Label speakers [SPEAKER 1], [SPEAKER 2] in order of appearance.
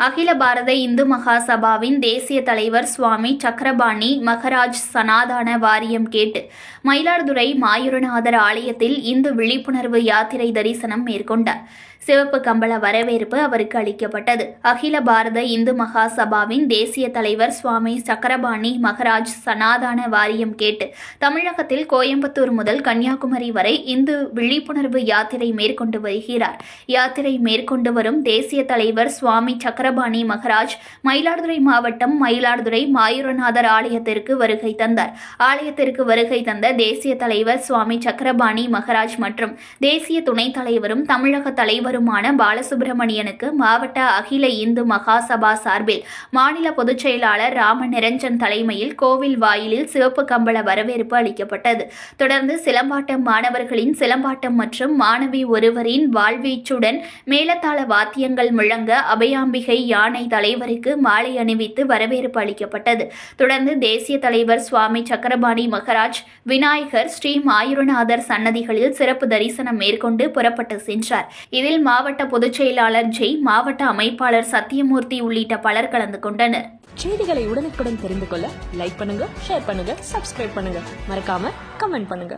[SPEAKER 1] அகில பாரத இந்து மகாசபாவின் தேசிய தலைவர் சுவாமி சக்கரபாணி மகராஜ் சனாதன வாரியம் கேட்டு மயிலாடுதுறை மாயூரநாதர் ஆலயத்தில் இந்து விழிப்புணர்வு யாத்திரை தரிசனம் மேற்கொண்டார். சிவப்பு கம்பள வரவேற்பு அவருக்கு அளிக்கப்பட்டது. அகில பாரத இந்து மகாசபாவின் தேசிய தலைவர் சுவாமி சக்கரபாணி மகராஜ் சனாதன வாரியம் கேட்டு தமிழகத்தில் கோயம்புத்தூர் முதல் கன்னியாகுமரி வரை இந்து விழிப்புணர்வு யாத்திரை மேற்கொண்டு வருகிறார். யாத்திரை மேற்கொண்டு வரும் தேசிய தலைவர் சுவாமி சக்கரபாணி மகராஜ் மயிலாடுதுறை மாவட்டம் மயிலாடுதுறை மாயூரநாதர் ஆலயத்திற்கு வருகை தந்தார். ஆலயத்திற்கு வருகை தந்த தேசிய தலைவர் சுவாமி சக்கரபாணி மகராஜ் மற்றும் தேசிய துணைத் தலைவரும் தமிழக தலைவர் பாலசுப்ரமணியனுக்கு மாவட்ட அகில இந்து மகாசபா சார்பில் மாநில பொதுச் செயலாளர் ராம நிரஞ்சன் தலைமையில் கோவில் வாயிலில் சிவப்பு கம்பள வரவேற்பு அளிக்கப்பட்டது. தொடர்ந்து சிலம்பாட்டம் மாணவர்களின் சிலம்பாட்டம் மற்றும் மாணவி ஒருவரின் வாழ்வீச்சுடன் மேலதாள வாத்தியங்கள் முழங்க அபயாம்பிகை யானை தலைவருக்கு மாலை அணிவித்து வரவேற்பு அளிக்கப்பட்டது. தொடர்ந்து தேசிய தலைவர் சுவாமி சக்கரபாணி மகராஜ் விநாயகர் ஸ்ரீ மாயூரநாதர் சன்னதிகளில் சிறப்பு தரிசனம் மேற்கொண்டு புறப்பட்டு சென்றார். இதில் மாவட்ட பொதுச் செயலாளர் ஜெய், மாவட்ட அமைப்பாளர் சத்தியமூர்த்தி உள்ளிட்ட பலர் கலந்து கொண்டனர்.
[SPEAKER 2] செய்திகளை உடனுக்குடன் தெரிந்து கொள்ள லைக் பண்ணுங்க, ஷேர் பண்ணுங்க, சப்ஸ்கிரைப் பண்ணுங்க, மறக்காம கமெண்ட் பண்ணுங்க.